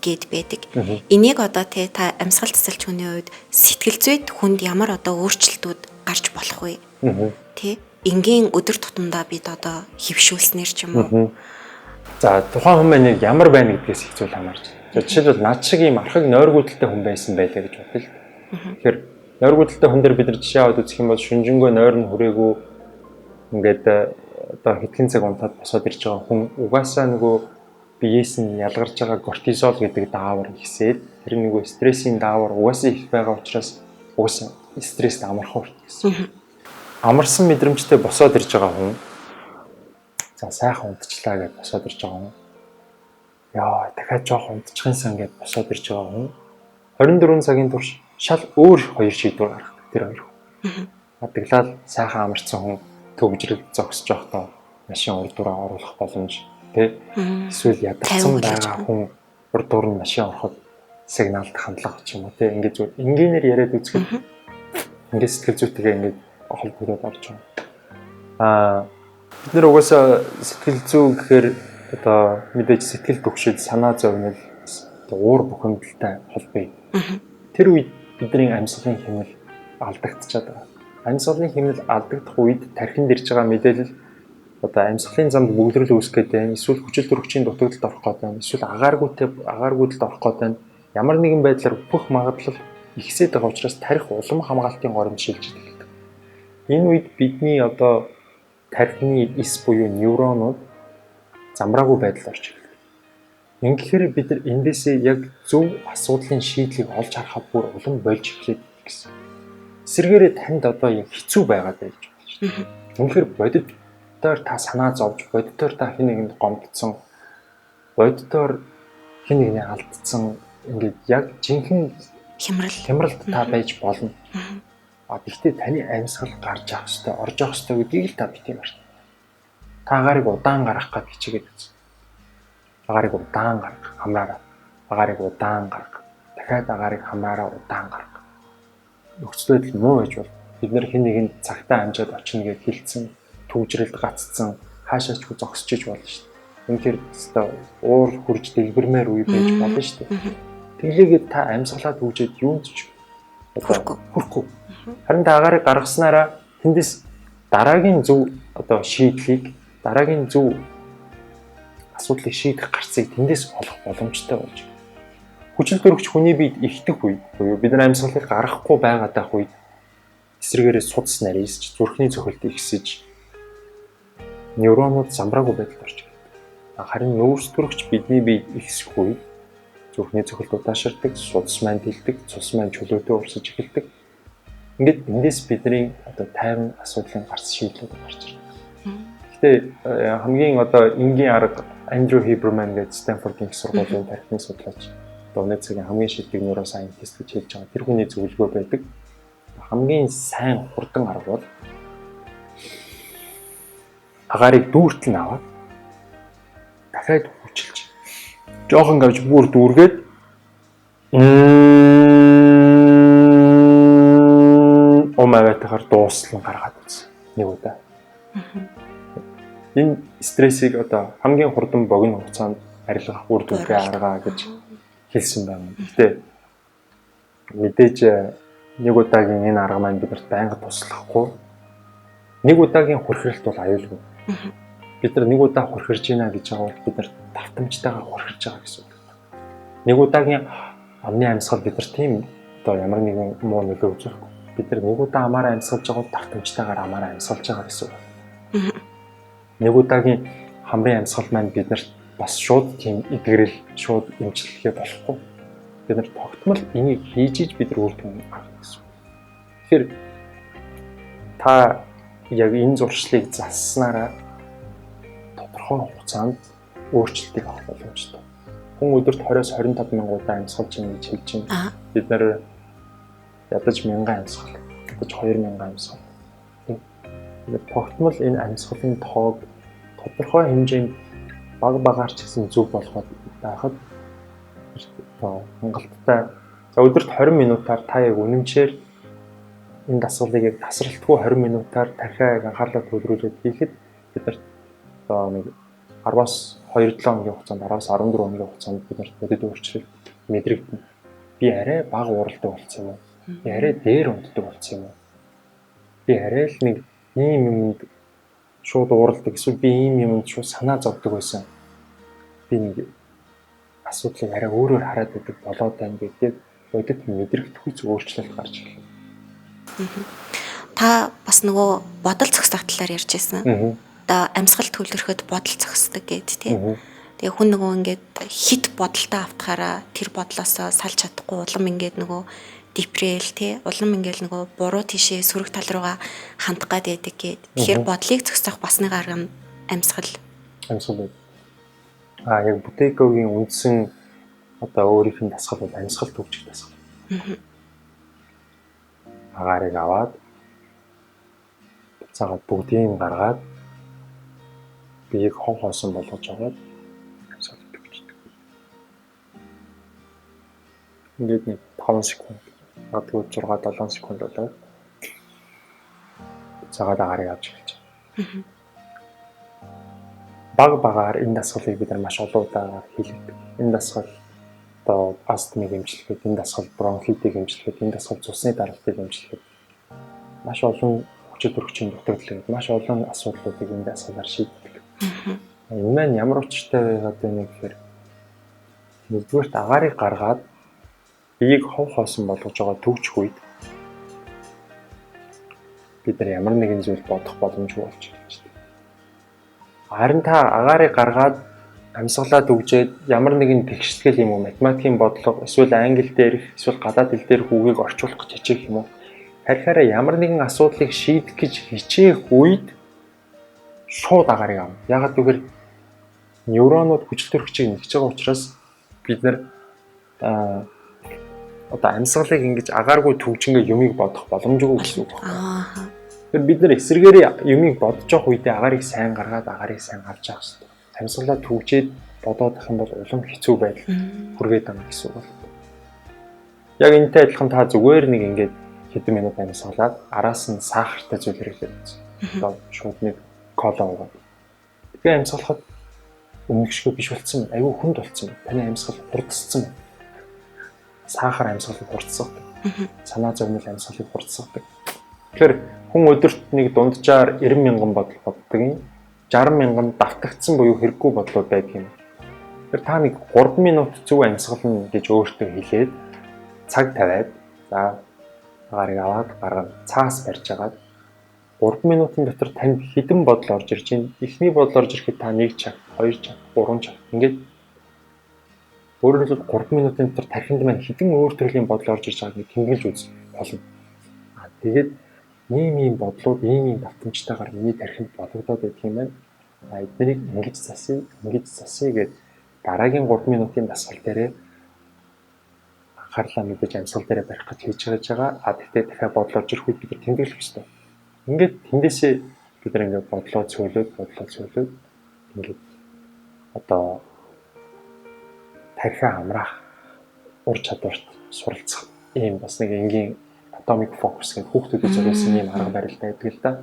гэд байдаг. Энийг одоо та амьсгал засалч хүний үед сэтгэл зүйд хүнд ямар одоо өөрчлөлтүүд гарч болох вэ? Тэ? Энгийн өдөр тутамдаа бид одоо хөвшүүлснээр ч юм уу. За тухайн хүн маань ямар байна гэдгээс их зүйл хамаарч. Жишээлбэл над шиг ийм архаг нойргуудалтай хүн байсан байлаа гэж бодъё л. Тэгэхээр нойргуудалтай хүн дээр бид нар жишээ аваад үзэх юм бол шүнжэнгөө нойр нь хүрээгүй ингээд одоо хэдхэн цаг унтаад босоод ирж байгаа хүн угаасаа нөгөө биеэс нь ялгарч байгаа кортизол гэдэг даавар ихсээд тэр нэг стрессийн даавар угаасаа их байгаа учраас угаасаа стресст амархан хүртсэн. Амарсан мэдрэмжтэй босоод ирж байгаа хүн за сайхан унтчлаа гэж босоод ирж байгаа хүн яа дахиад жоох унтчихын сан гэж босоод ирж байгаа хүн 24 цагийн турш шал өөр хоёр шийдвэр гаргадаг тэр хоёр хүн. Адаглал сайхан амарсан хүн төгжрөл зогсож явахдаа машин урдураа оруулах боломж тий эсвэл ядарсан байгаа хүн урдуур нь машин ороход сигналд хандлах ч юм уу тий ингээд зүгээр энгийнээр яриад үзэхэд ингээд сэтгэл зүйтэйгээ ингээд холбогдоод орж байгаа. Бид нэр угаасаа сэтгэл зүй гэхээр одоо мэдээж сэтгэл төгшөд санаа зовнил уур бухимдалтай холбоё. Тэр үед бидний амьсгалын хэмнэл алдагдчихад байгаа. Амьсгалын хэмнэл алдагдах үед тархинд ирж байгаа мэдээлэл одоо амьсгалын замд бөгдрөл үүсгэх гэдэг, эсвэл хүчил төрөгчийн дутагдалд орох гэдэг, эсвэл агааргүйдэлд орох гэдэг ямар нэгэн байдлаар бүх магадлал ихсээд байгаа учраас тарих улам хамгаалтын горимд шилжиж эхэлдэг. Энэ үед бидний одоо тархины эс буюу нейронууд замраагүй байдалд орж ирдэг. Ингэхээр бид нар эндээсээ яг зөв асуудлын шийдлийг олж харахад бүр улам болж эхлэв гэсэн. Эсвэргээрээ танд одоо яг хэцүү байгаад байж байна шүү дээ. Үнэхээр бодитоор та санаа зовж, бодитоор та хэн нэгэнд гомдсон, бодитоор хэн нэгний алдсан ингээд яг жинхэнэ хямралд та байж болно. Гэхдээ таны амьсгал гарч явах ёстой, орж явах ёстой гэдгийг л та битгий март. Та агаарыг удаан гаргах гэж хичээгээд үзье. Агаарыг удаан гарга, хамраараа. Агаарыг удаан гарга. Дахиад агаарыг хамраараа удаан гарга. Нөхцөл байдал муу байж бол бид нэр хэн нэгэнд цагтаа амжаад очно гэж хэлсэн, төвжрэлд гаццсан, хаашаачгүй зогсож иж болно шүү дээ. Үнэхээр өстой уур хурж дэлбэрмээр үе байж болно шүү дээ. Тэглээгээд та амьсгалаа төвжээд юунд ч хүрхгүй. Харин та агаарыг гаргаснараа тэндээс дараагийн зөв одоо шийдлийг, дараагийн зөв асуудлыг шийдэх гарцыг тэндээс олох боломжтой болж байна. Хүчил төрөгч хүний биед ихтэх үед буюу бид нар амьсгалыг гаргахгүй байгаад байх үед эсрэгээрээ судас нарийсч, зүрхний цохилт ихсэж нейронууд замраагүй байдалд орж ирдэг. Харин нөөц төрөгч бидний биед ихсэх үед зүрхний цохилт удаашрдаг, судас маань дэлдэг, цус маань чөлөөтэй урсаж эхэлдэг. Ингээд эндээс бидний одоо тайван асуудлын гарц шийдлүүд гарч ирдэг. Гэхдээ хамгийн одоо энгийн арга Андрю Хиберман гэдэг Стэнфордын их сургуулийн тархины судлаач одоо цагийн хамгийн шилдэг нейросайентист гэж хэлж байгаа. Тэр хүний зөвлөгөө байдаг. Хамгийн сайн хурдан арга бол агаарыг дүүртэл аваад дахиад хүчилж жоохон гавж бүр дүүргээд омавэтахаар дууслан гаргаад үзсэн. Нэг удаа. Энэ стрессийг одоо хамгийн хурдан богино хугацаанд арилгах үр дүнгээ аргаа гэж хэлсэн байна. Гэхдээ мэдээж нэг удаагийн энэ арга маань бидэрт байнга туслахгүй. Нэг удаагийн хурхиралт бол аюулгүй. Бид нар нэг удаа хурхирж байна гэж байгаа бол бид нар давтамжтайгаар хурхирж байгаа гэсэн үг. Нэг удаагийн амны амьсгал бид нар тийм одоо ямар нэгэн муу нөлөө үзүүлэхгүй. Бид нар нэг удаа амаараа амьсгалж байгаа бол давтамжтайгаар амаараа амьсгалж байгаа гэсэн үг. Нэг удаагийн хамрын амьсгал маань биднэрт бас шууд тийм эдгэрэл шууд эмчлэхээ болохгүй. Бид нар тогтмол энийг хийж бид нар үр дүн авах гэсэн. Тэгэхээр та яг энэ зуршлыг засснараа тодорхой хугацаанд өөрчлөлтийг авах боломжтой. Хүн өдөрт 20-25 мянган удаа амьсгалж байна гэж хэлж байна. Бид нар ядаж 1000 амьсгал, ядаж 2000 амьсгал. Тогтмол энэ амьсгалын тоог тодорхой хэмжээнд баг багаар ч гэсэн зөв болгоод байхад хангалттай. Өдөрт 20 минутаар та яг үнэмчээр энэ дасгалыг яг тасралтгүй 20 минутаар дахиад анхаарлаа төвлөрүүлээд хийхэд бид нар нэг 10-аас 2-7 хоногийн хугацаанд 10-аас 14 хоногийн хугацаанд бид нарт бодит өөрчлөлт мэдрэгдэнэ. Би арай бага ууралдаг болсон юм уу? Би арай дээр унтдаг болсон юм уу? Би арай л нэг ийм юмд шууд ууралдаг эсвэл би ийм юмд шууд санаа зовдөг байсан. Би нэг асуудлыг арай өөрөөр хараад байдаг болоод байна гэдэг бодит мэдрэгдэхүйц өөрчлөлт гарч ирлээ. Та бас нөгөө бодол зохистой талаар ярьж байсан. Одоо амьсгал төвлөрөхөд бодол зохисдог гэд тийм. Тэгээ хүн нөгөө ингээд хит бодолтой автахаараа тэр бодлоосоо салж чадахгүй улам ингээд нөгөө депрэл тий улам ингээд нөгөө буруу тишээ сөрөг тал руугаа хандах гад байдаг гээд. Тэгэхээр бодлыг зөксөх бас нэг арга амьсгал. Амьсгал. Яг Бутейкогийн үндсэн одоо өөрийнх нь дасгал бол амьсгал төгжих дасгал. Агаарыг аваад цагаад бүгдийг гаргаад биеийг хов хоосон болгож аваад амьсгал төгждөг. Ингээд нэг 5 секунд, магадгүй 6-7 секунд болоод цагаад агаарыг авч эхэлж байгаа. Багаар энэ дасгалыг бид нар маш олон удаа хийлгдэг. Энэ дасгал одоо астмыг эмчлэхэд, энэ дасгал бронхитыг эмчлэхэд, энэ дасгал цусны даралтыг эмчлэхэд маш олон хүчит өргөчийн дутагдлыг, маш олон асуудлуудыг энэ дасгалаар шийддэг. Энэ маань ямар учиртай байгаад байна гэхээр нэгдүгээрт агаарыг гаргаад биеийг хов хоосон болгож байгаа төгжих үед бид нар ямар нэгэн зүйл бодох боломжгүй болж байна. Харин та агаарыг гаргаад амьсгалаад өгчээд ямар нэгэн тэгшлэл юм уу, математикийн бодлого, эсвэл англи дээрх, эсвэл гадаад хэл дээрх үгийг орчуулах гэж хичээх юм уу? Харихаараа ямар нэгэн асуудлыг шийдэх гэж хичээх үед шууд агаарыг авна. Яагаад гэвэл нейронууд хүчил төрөгчийг нэгж байгаа учраас бид нар одоо амьсгалыг ингэж агааргүй төгжингээ юмыг бодох боломжгүй гэсэн үг байна. Тэгэхээр бид нар эсрэгээр юмыг бодож явах үедээ агаарыг сайн гаргаад агаарыг сайн авч явах хэрэгтэй. Амьсгалаа төгжээд бодоод ах юм бол улам хэцүү байдал хүргээд байгаа гэсэн үг байна. Яг энэтэй адилхан та зүгээр нэг ингэж хэдэн минут амьсгалаад араас нь сахартай зүйл хэрэглээд байна. Одоо шууд нэг кола уугаад. Тэгээ амьсгалахад өмнөшгөө биш болцсон байна. Айгүй хүнд болцсон байна. Таны амьсгал хурдссан байна. Сахар амьсгалыг хурдсгадаг. Санаа зовнил амьсгалыг хурдсгадаг. Тэгэхээр хүн өдөрт нэг дунджаар 90,000 бодол боддог юм. 60,000 давтагдсан буюу хэрэггүй бодлууд байдаг юм. Тэгэхээр та нэг 3 минут зөв амьсгална гэж өөртөө хэлээд цаг тавиад за агаарыг аваад гаргана. Цаас барьж агаад 3 минутын дотор танд хэдэн бодол орж ирж байна. Эхний бодол орж ирэхэд та 1 цаг, 2 цаг, 3 цаг ингээд өөрөөр хэлбэл 3 минутын дотор тархинд маань хэдэн өөр төрлийн бодол орж ирж байгааг нэг тэмдэглэж үзэх болно. Тэгээд ийм бодлууд ийм давтамжтайгаар миний тархинд бодогдоод байдаг юм байна. Эднийг ингэж засъя гэд дараагийн 3 минутын дасгал дээрээ анхаарлаа мэдээж амьсгал дээрээ барих гэж хийж байгаа. Тэгтээ дахиад бодлоо орж ирэх үед бид тэмдэглэх хэрэгтэй. Ингээд тэндээсээ бид нар ингээд бодлоо цөөлөд ингээд одоо тархиа амраах ур чадварт суралцах ийм бас нэг энгийн atomic focus гэдэг хүүхдүүдэд зориулсан ийм арга барил байдаг л да.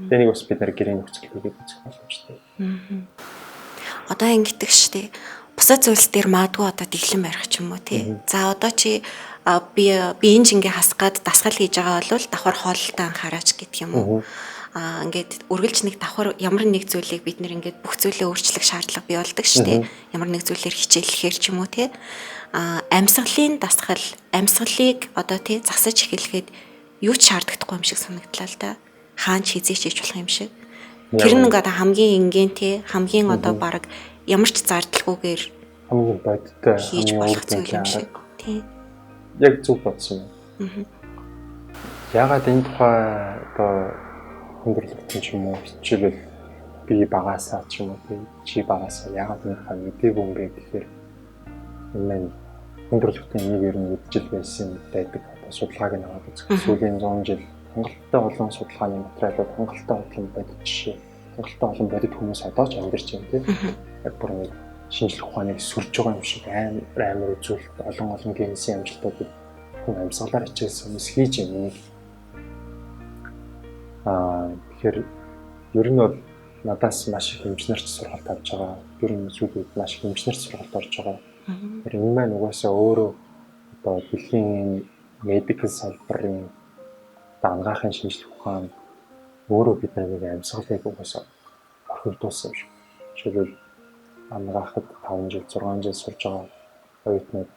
Тэнийг бас бид нар гэрийн нөхцөл хийгээд үзэх боломжтой. Одоо ингэдэг штеп. Бусад зүйлс дээр маадгүй одоо дэглэн барих ч юм уу тий. За одоо чи би энэ жингээ хасгаад дасгал хийж байгаа бол давхар хоолтой анхаараач гэдэг юм уу. Ингээд үргэлж нэг давхар ямар нэг зүйлийг бид нэр ингээд бүх зүйлээ өөрчлөх шаардлага бий болдог штеп. Ямар нэг зүйлээр хичээлэхээр ч юм уу тий. Амьсгалын дасгал, амьсгалыг одоо тий засаж эхлэхэд юу ч шаарддаггүй юм шиг санагдлаа л да. Хаанч хизээч хийж болох юм шиг. Тэр нэг одоо хамгийн энгийн тий хамгийн одоо баг ямар ч зардалгүйгээр хамгийн бодиттой хийж болох зүйл юм шиг тий. Яг зөв бодсон юм. Ягаад энэ тухай одоо хүндрэлтэй ч юм уу хичээлэл би багасаа ч юм уу би чи багасаа ягаад энэ тухай мэдээгүй юм бэ гэхээр энэ хүндрэлтэй нэг ер нь мэдчил байсан байдаг судалгааг нь аваад үзэх. Сүүлийн 100 жил хангалттай олон судалгааны материалууд хангалттай олон бодит жишээ, хангалттай олон бодит хүмүүс одоо ч амьдарч байна тийм. Яг бүр нэг шинжлэх ухааныг сүрж байгаа юм шиг амар үзүүлэлт олон генесийн амжилтуудыг хүн амьсгалаар хичээлсэн хүмүүс хийж юм. Тэгэхээр ер нь бол надаас маш их эмчнэрч сургалт авч байгаа. Ер нь сүүлийн маш их эмчнэрч сургалт орж байгаа. Тэр энэ маань угаасаа өөрөө одоо дэлхийн медикал салбарын дангаахын шинжлэх ухаан өөрөө бид нарыг амьсгалыг угаасаа орхигдуулсан юм шиг. Жишээлбэл ангаахад 5 жил 6 жил сурж байгаа оюутнууд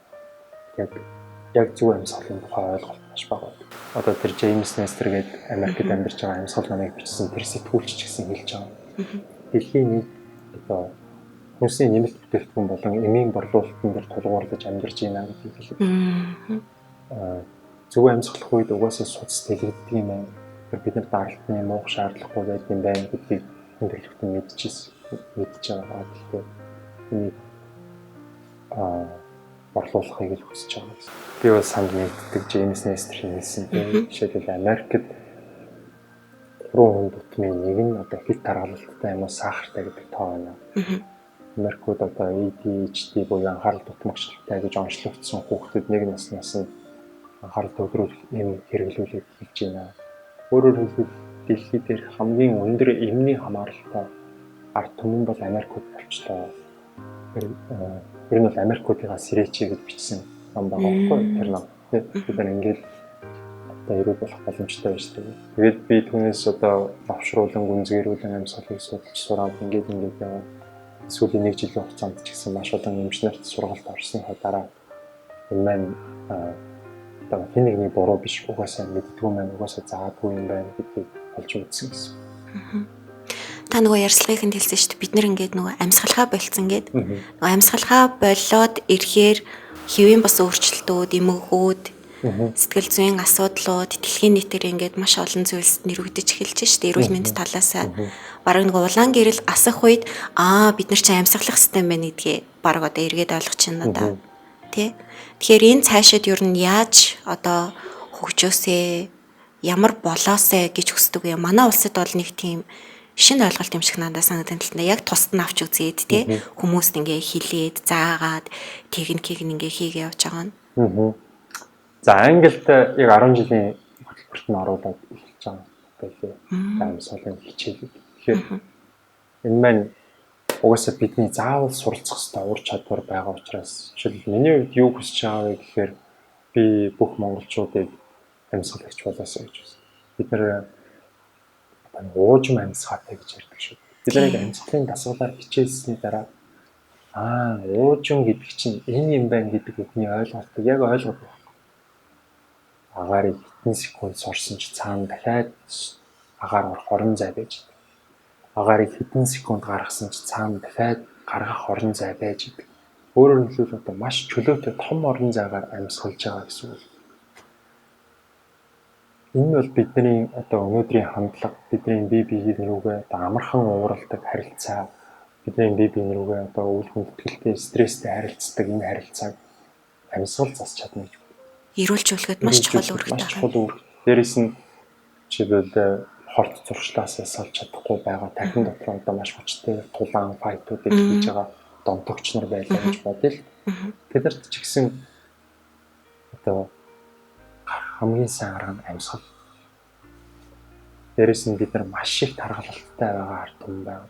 яг зөв амьсгалын тухай ойлголт маш бага. Одоо тэр Джеймс Нестер гэдэг Америкт амьдарч байгаа амьсгал намыг бичсэн тэр сэтгүүлч ч гэсэн хэлж байгаа. Дэлхийн нийт одоо хүнсний нэмэлт бүтээгдэхүүн болон эмийн борлуулалтын дээр тулгуурлаж амьдарч байна гэдгийг хэлээд. Зөв амьсгалах үед угаасаа судас тэлэгддэг юм байна. Бид нар даралтны муух шаардлагагүй байдаг юм байна гэдгийг өндөрлөгтөн мэдж байгаа. Тэгэхээр энийг борлуулахыг л хүсэж байгаа гэсэн. Би бол санд нэгддэг Джеймс Нестерийн хэлсэн тийм. Жишээлбэл Америкт 3 хүн дутмын нэг нь одоо хит тархалттай юм уу сахартай гэдэг тоо байна. Америкууд одоо ADHD буюу анхаарал дутмагчлалтай гэж онцлогдсон хүүхдэд нэг наснаас нь анхаарал төвлөрүүлэх юм хэрэглүүлээд хэлж байна. Өөрөөр хэлбэл дэлхий дээр хамгийн өндөр эмний хамааралтай ард түмэн бол Америкууд болчлоо. Тэр нь бол Америкуудынхаа Сиречи гэж бичсэн ном байгаа байхгүй тэр ном. Бид нар ингээд одоо ирүү болох боломжтой байж тээ. Тэгээд би түүнээс одоо авшруулан гүнзгийрүүлэн амьсгалыг судалж сураад ингээд яваа. Сүүлийн 1 жилийн хугацаанд ч гэсэн маш олон эмчнэрт сургалт орсныхаа дараа энэ маань одоо хэн нэгний буруу биш угаасаа мэддгүй маань угаасаа заадгүй юм байна гэдгийг олж үзсэн гэсэн. Та нөгөө ярьцлагыг хэлсэн шүү дээ. Бид нэр ингээд нөгөө амьсгалаа болцсон гээд нөгөө амьсгалаа болоод ирэхээр хэвийн бас өөрчлөлтүүд, эмгэгүүд, сэтгэл зүйн асуудлууд, дэлхийн нийтээр ингээд маш олон зүйлс нэрвэгдэж эхэлж шүү дээ. Эрүүл мэнд талаасаа бараг нөгөө улаан гэрэл асах үед бид нар чинь амьсгалах систем байна гэдгээ бараг одоо эргээд ойлгож байна да. Тэ? Тэгэхээр энэ цаашид юу нь яаж одоо хөгжөөсэй, ямар болоосэй гэж хүсдэг юм. Манай улсад бол нэг тийм шинэ ойлголт юм шиг надад санагдсан л та. Яг тусад нь авч үзээд тий хүмүүст ингээ хилээд заагаад техникийг ингээ хийгээ явж байгаа нь. За Англид яг 10 жилийн хөтөлбөрт нь оруулаад эхэлж байгаа байлээ. Амьсгалын хичээлүүд. Тэгэхээр энэ маань угаасаа бидний заавал суралцах ёстой ур чадвар байгаа учраас жишээлбэл миний хувьд юу хүсэж байгаа вэ гэхээр би бүх монголчуудыг амьсгалагч болоосоо гэж байна. Бид нэр уужим амьсгалтай гэж ярьдаг шүү. Бид нэг амьсгалын дасгалаар хичээлсний дараа уужим гэдэг чинь энэ юм байна гэдэг үгний ойлголтыг яг ойлгоод байна. Агаарыг хэдэн секунд сурсан ч цаана дахиад агаар орох орон зай байж. Агаарыг хэдэн секунд гаргасан ч цаана дахиад гаргах орон зай байж идэг. Өөрөөр хэлбэл одоо маш чөлөөтэй том орон зайгаар амьсгалж байгаа гэсэн үг. Энэ бол бидний одоо өнөөдрийн хандлага, бидний бие биеийн рүүгээ одоо амархан ууралдаг харилцаа, бидний бие биеийн рүүгээ одоо үйл хөдлөлттэй, стресстэй харилцдаг энэ харилцааг амьсгал засч чадна гэж. Ирүүлжүүлэхэд маш чухал үүрэгтэй. Дээрээс нь жишээлбэл хорт зуршлаас салж чадахгүй байгаа тархин дотор одоо маш хүчтэй тулаан файтуудыг хийж байгаа донтогч нар байлаа гэж бодъё л. Тэдэрт ч гэсэн одоо хамгийн сайн арга нь амьсгал. Дээрээс нь бид нар маш их тархалттай байгаа ард түмэн байна.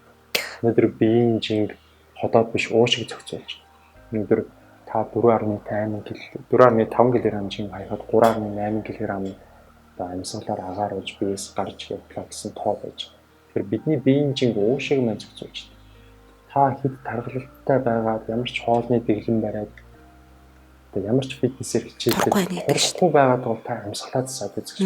Өнөөдөр биеийн жинг ходоод биш уушиг зохицуулж. Өнөөдөр та 4.5 кг жинг хаяхад 3.8 кг одоо амьсгалаар агааруулж биеэс гарч явлаа гэсэн тоо байж. Тэгэхээр бидний биеийн жинг уушиг маань зохицуулж. Та хэд тархалттай байгаад ямар ч хоолны дэглэм бариад одоо ямар ч фитнесээр хичээлээд хурцгүй байгаад бол та амьсгалаад засаад үзэх.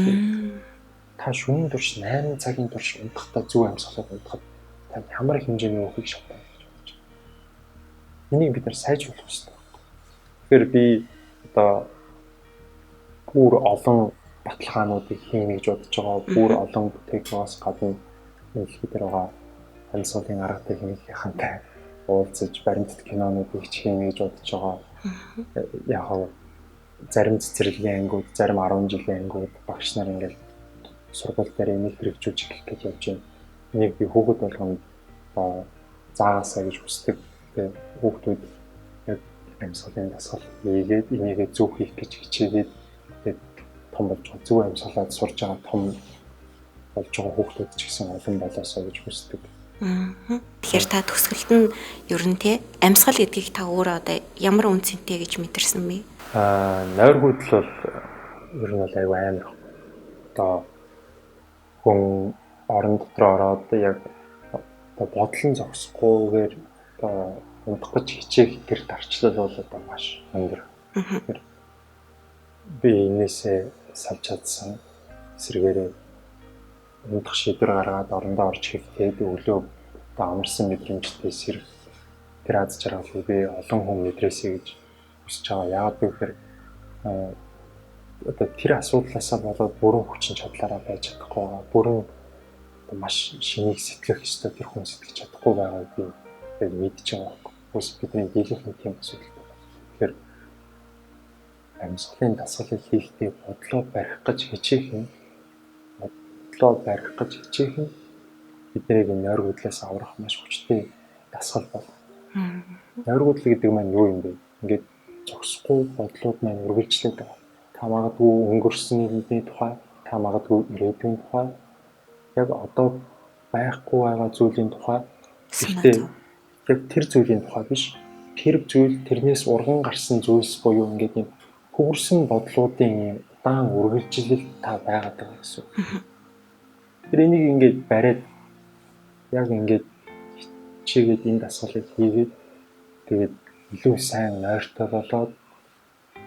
Та шөнийн турш 8 цагийн турш унтахдаа зөв амьсгалаад унтахад та ямар хэмжээний өөхийг шатна гэж бодож байна. Энийг бид нар сайжруулах хэрэгтэй. Тэгэхээр би одоо бүр олон баталгаануудыг хийнэ гэж бодож байгаа. Бүр олон бүтээгдэхүүнээс гадна дэлхийд байгаа амьсгалын аргатай хэмжээхэнтэй уулзаж баримтат кинонуудыг хийнэ гэж бодож байгаа. Яг зарим цэцэрлэгийн ангиуд, зарим 10 жилийн ангиуд багш нар ингээл сургууль дээр энийг хэрэгжүүлж эхлэх гэж явж байна. Энийг би хүүхэд болгонд заагаасаа гэж хүсдэг. Тэгээд хүүхдүүд яг амьсгалын дасгал хийгээд энийг зөв хийх гэж хичээгээд тэгээд том болж байгаа зөв амьсгалаад сурж байгаа том болж байгаа хүүхдүүд ч гэсэн олон болоосоо гэж хүсдэг. Тэгэхээр та төгсгөлт нь ер нь тий амьсгал гэдгийг та өөрөө одоо ямар үнцэнтэй гэж мэдэрсэн бэ? Нойргууд бол ер нь бол аюу амар. Одоо хүн орон дотор ороод яг одоо бодлон зогсохгүйгээр одоо унтах гэж хичээх тэр дарчлал бол одоо маш өндөр. Би энээсээ салж чадсан эсрэгээрээ унтах шийдвэр гаргаад орондоо орж хэвтээд өглөө одоо амарсан мэдрэмжтэй сэрэг тэр аз жаргалыг би олон хүн мэдрээсэй гэж хүсэж байгаа. Яагаад гэвэл одоо тэр асуудлаасаа болоод бүрэн хүчин чадлаараа байж чадахгүй байгаа. Бүрэн маш шинийг сэтгэх ёстой тэр хүн сэтгэж чадахгүй байгааг би яг мэдж байгаа. Бас бидний дийлэнх нэг тийм асуудал байна. Тэгэхээр амьсгалын дасгалыг хийхдээ бодлоо барих гэж хичээх юм. Бодлоо барих гэж хичээх юм. Биднийг нойргуудлаас аврах маш хүчтэй дасгал бол. Нойргуудл гэдэг маань юу юм бэ? Ингээд зогсохгүй бодлууд маань үргэлжлээд байгаа. Та магадгүй өнгөрсөний тухай, та магадгүй ирээдүйн тухай, яг одоо байхгүй байгаа зүйлийн тухай. Гэхдээ яг тэр зүйлийн тухай биш. Тэр зүйл тэрнээс урган гарсан зүйлс буюу ингээд юм хөвөрсөн бодлуудын юм удаан үргэлжлэл та байгаад байгаа гэсэн. Тэр энийг ингээд бариад яг ингээд чигээд энэ дасгалыг хийгээд тэгээд илүү сайн нойртой болоод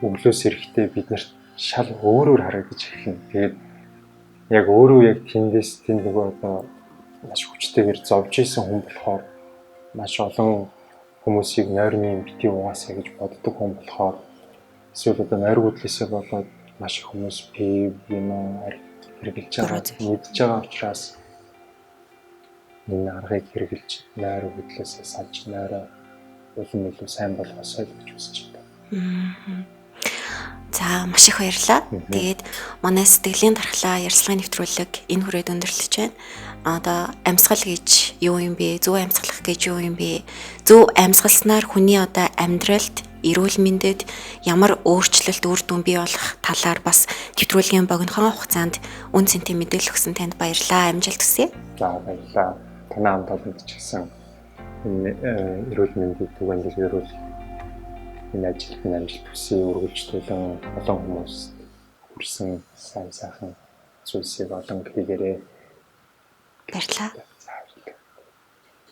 өглөөс эрэхтэй бид нарт шал өөрөөр харагдаж эхэлнэ. Тэгээд яг өөрөө яг тэндээс тэнд нөгөө одоо маш хүчтэйгээр зовж исэн хүн болохоор маш олон хүмүүсийг нойрны бити угаасаа гэж боддог хүн болохоор эсвэл одоо нойргуудлаасаа болоод маш их хүмүүс би юм хэрэгжилж байгаа мэдж байгаа учраас энэ аргыг хэрэгжилж нойргуудлаасаа салж нойроо улам илүү сайн болгосоо гэж хүсэж байна. За маш их баярлалаа. Тэгээд манай сэтгэлийн дархлаа ярилцлагын нэвтрүүлэг энэ хүрээд өндөрлөж байна. Одоо амьсгал гэж юу юм бэ? Зөв амьсгалах гэж юу юм бэ? Зөв амьсгалснаар хүний одоо амьдралд эрүүл мэндэд ямар өөрчлөлт үр дүн бий болох талаар бас нэвтрүүлгийн богинохон хугацаанд үн цэнтэй мэдээлэл өгсөн танд баярлалаа. Амжилт хүсье. За баярлалаа. Танай хамт олонд ч гэсэн энэ эрүүл мэндийн түгээн дэлгэрүүл энэ ажилд нь амжилт хүсье. Үргэлжлүүлэн олон хүмүүст хүрсэн сайн сайхан зүйлсийг олон хийгээрэй. Баярлалаа.